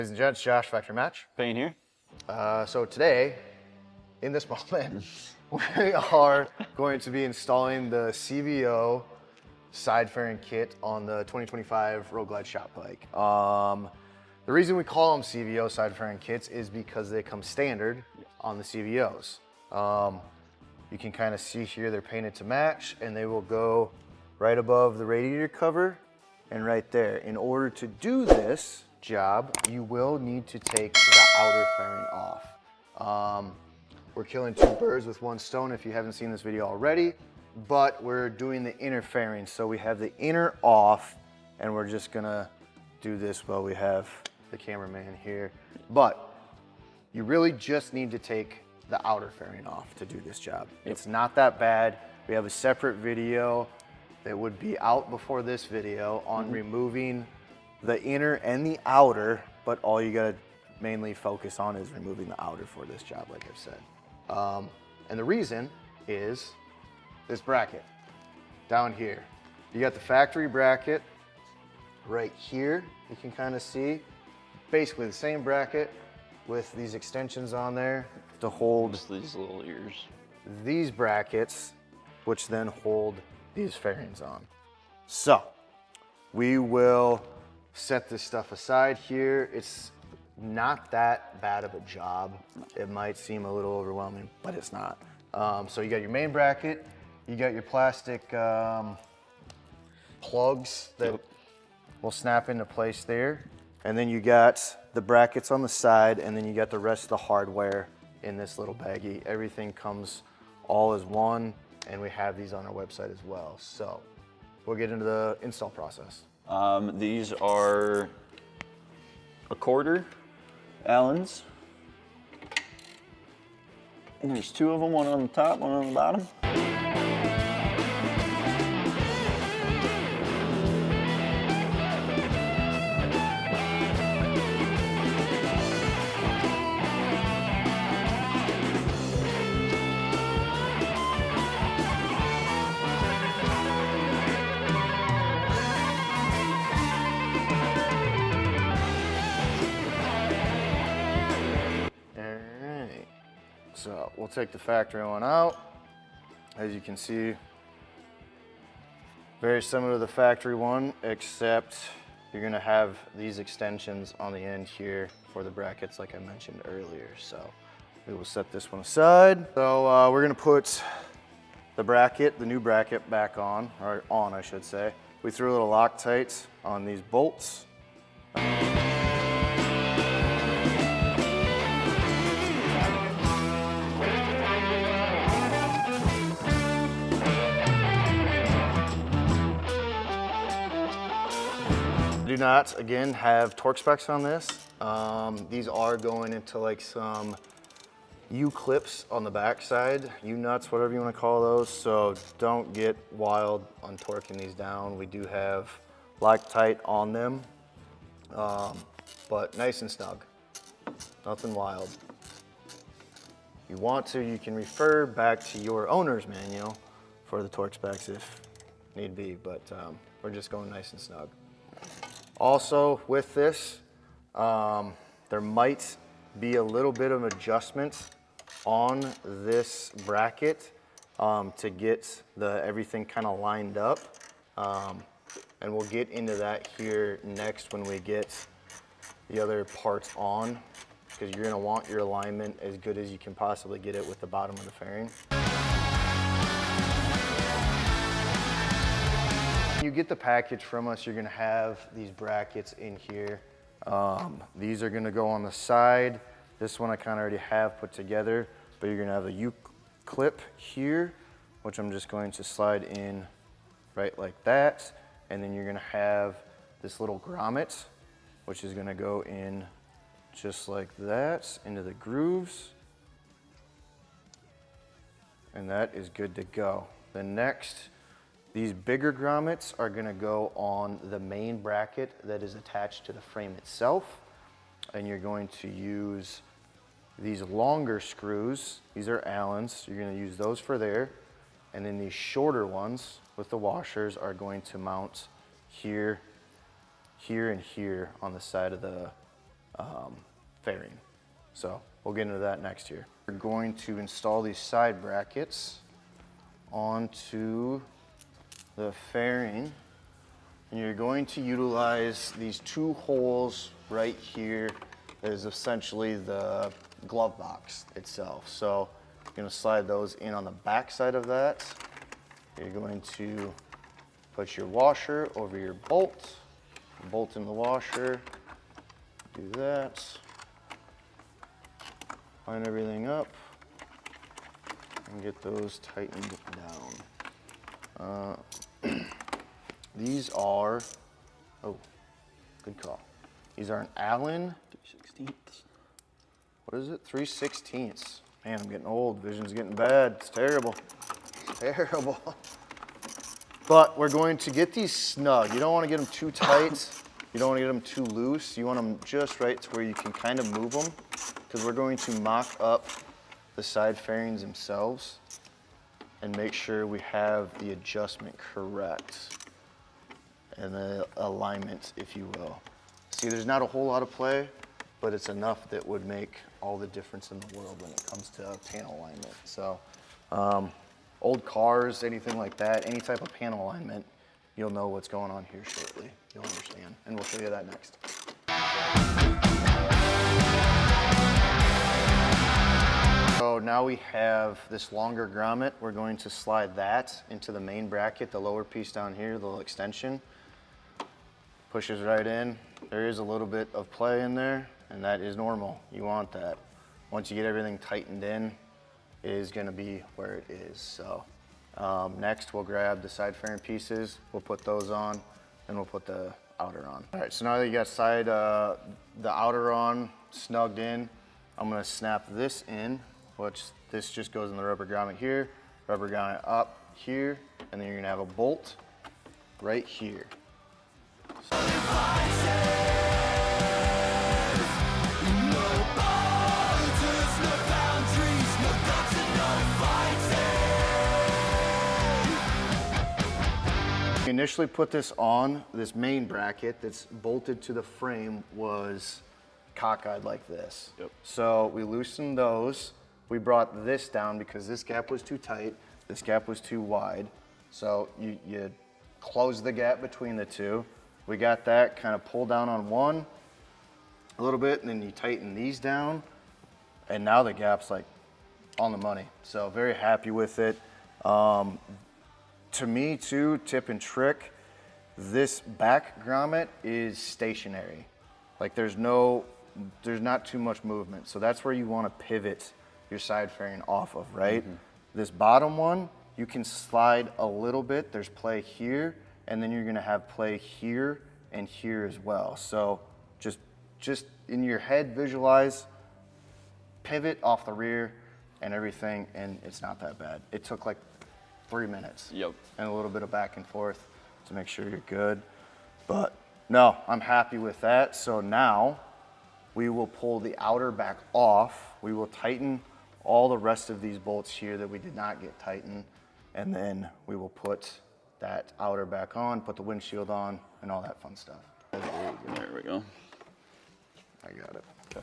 Ladies and gents, Josh, Factory Match. Payne here. So today, in this moment, we are going to be installing the CVO Side Fairing Kit on the 2025 Road Glide Shop Bike. The reason we call them CVO Side Fairing Kits is because they come standard on the CVOs. You can kind of see here they're painted to match, and they will go right above the radiator cover and right there. In order to do this job, you will need to take the outer fairing off. We're killing two birds with one stone if you haven't seen this video already, but we're doing the inner fairing. So we have the inner off, and we're just gonna do this while we have the cameraman here. But you really just need to take the outer fairing off to do this job. It's not that bad. We have a separate video that would be out before this video on removing the inner and the outer, but all you gotta mainly focus on is removing the outer for this job, like I've said. And the reason is this bracket down here. You got the factory bracket right here. You can kind of see basically the same bracket with these extensions on there to hold Just these little ears. these brackets, which then hold these fairings on. So we will set this stuff aside here. It's not that bad of a job. It might seem a little overwhelming, but it's not. So you got your main bracket, you got your plastic plugs that will snap into place there. And then you got the brackets on the side, and then you got the rest of the hardware in this little baggie. Everything comes all as one, and we have these on our website as well. So we'll get into the install process. These are 1/4 Allens. And there's two of them, one on the top, one on the bottom. So we'll take the factory one out. As you can see, very similar to the factory one, except you're gonna have these extensions on the end here for the brackets like I mentioned earlier. So we will set this one aside. So we're gonna put the bracket, the new bracket back on, or on I should say. We threw a little Loctite on these bolts. Do not, again, have torque specs on this. These are going into like some U-clips on the backside, U-nuts, whatever you want to call those. So don't get wild on torquing these down. We do have Loctite on them, but nice and snug, nothing wild. If you want to, you can refer back to your owner's manual for the torque specs if need be, but we're just going nice and snug. Also with this, there might be a little bit of adjustment on this bracket to get everything kind of lined up. And we'll get into that here next when we get the other parts on, because you're gonna want your alignment as good as you can possibly get it with the bottom of the fairing. When you get the package from us, you're gonna have these brackets in here. These are gonna go on the side. This one I kind of already have put together, but you're gonna have a U-clip here, which I'm just going to slide in right like that. And then you're gonna have this little grommet, which is gonna go in just like that into the grooves. And that is good to go. The next, these bigger grommets are gonna go on the main bracket that is attached to the frame itself. And you're going to use these longer screws. These are Allens. You're gonna use those for there. And then these shorter ones with the washers are going to mount here, here, and here on the side of the fairing. So we'll get into that next year. We're going to install these side brackets onto the fairing, and you're going to utilize these 2 holes right here that is essentially the glove box itself. So you're going to slide those in on the back side of that. You're going to put your washer over your bolt in the washer, do that, line everything up, and get those tightened down. These are, oh, good call. These are an Allen 3/16. What is it? 3/16. Man, I'm getting old. Vision's getting bad. It's terrible. It's terrible. But we're going to get these snug. You don't want to get them too tight. You don't want to get them too loose. You want them just right to where you can kind of move them, because we're going to mock up the side fairings themselves and make sure we have the adjustment correct and the alignment, if you will. See, there's not a whole lot of play, but it's enough that would make all the difference in the world when it comes to panel alignment. So, old cars, anything like that, any type of panel alignment, you'll know what's going on here shortly. You'll understand, and we'll show you that next. So now we have this longer grommet. We're going to slide that into the main bracket, the lower piece down here, the little extension. Pushes right in. There is a little bit of play in there, and that is normal. You want that. Once you get everything tightened in, it is going to be where it is. So next we'll grab the side fairing pieces, we'll put those on, and we'll put the outer on. All right, so now that you got the outer on, snugged in, I'm going to snap this in, which this just goes in the rubber grommet here, rubber grommet up here, and then you're going to have a bolt right here. So, we initially put this on, this main bracket that's bolted to the frame was cockeyed like this. Yep. So we loosened those. We brought this down because this gap was too tight, this gap was too wide. So you close the gap between the two. We got that, kind of pull down on one a little bit, and then you tighten these down, and now the gap's like on the money. So very happy with it. To me too, tip and trick, this back grommet is stationary. Like there's not too much movement. So that's where you want to pivot your side fairing off of, right? Mm-hmm. This bottom one, you can slide a little bit. There's play here, and then you're gonna have play here and here as well. So just in your head, visualize, pivot off the rear and everything, and it's not that bad. It took like 3 minutes. Yep. And a little bit of back and forth to make sure you're good. But no, I'm happy with that. So now we will pull the outer back off. We will tighten all the rest of these bolts here that we did not get tightened. And then we will put that outer back on, put the windshield on, and all that fun stuff. There we go. I got it. Okay.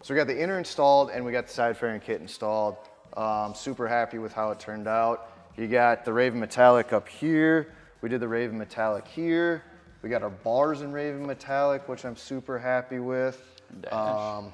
So we got the inner installed and we got the side fairing kit installed. Super happy with how it turned out. You got the Raven Metallic up here. We did the Raven Metallic here. We got our bars in Raven Metallic, which I'm super happy with.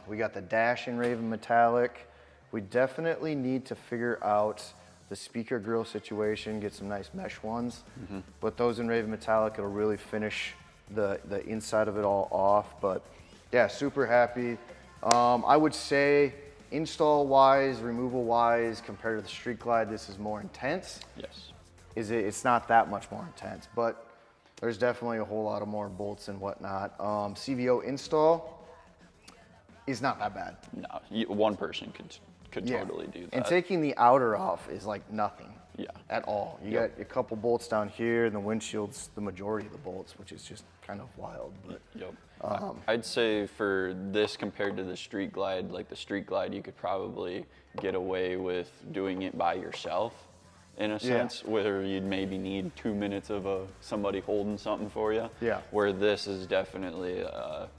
We got the dash in Raven Metallic. We definitely need to figure out the speaker grill situation, get some nice mesh ones. Mm-hmm. But those in Raven Metallic, it'll really finish the inside of it all off. But yeah, super happy. I would say install-wise, removal-wise, compared to the Street Glide, this is more intense. Yes. It's not that much more intense, but there's definitely a whole lot of more bolts and whatnot. CVO install is not that bad. No, one person could totally do that. And taking the outer off is like nothing. Yeah. At all. You got a couple bolts down here, and the windshield's the majority of the bolts, which is just kind of wild. But Yep. I'd say for this compared to the Street Glide, like the Street Glide, you could probably get away with doing it by yourself in a sense, where you'd maybe need 2 minutes of somebody holding something for you. Yeah. Where this is definitely,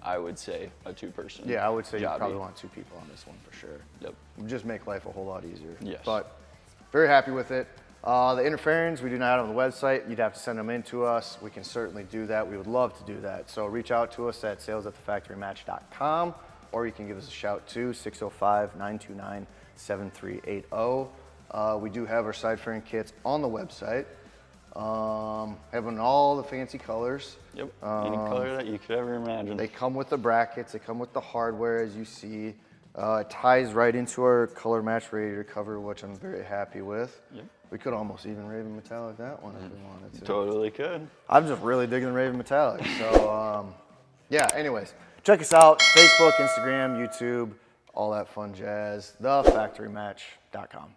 I would say, a two-person yeah, I would say jobby. you probably want 2 people on this one for sure. Yep. Would just make life a whole lot easier. Yes. But very happy with it. The inner fairings, we do not have on the website. You'd have to send them in to us. We can certainly do that. We would love to do that. So reach out to us at sales@thefactorymatch.com, or you can give us a shout too, 605-929-7380. We do have our side fairing kits on the website. Having all the fancy colors. Yep. Any color that you could ever imagine. They come with the brackets. They come with the hardware, as you see. It ties right into our Color Matched Radiator Cover, which I'm very happy with. Yep. We could almost even Raven Metallic that one if we wanted to. Totally could. I'm just really digging the Raven Metallic. So, yeah, anyways, check us out. Facebook, Instagram, YouTube, all that fun jazz. Thefactorymatch.com.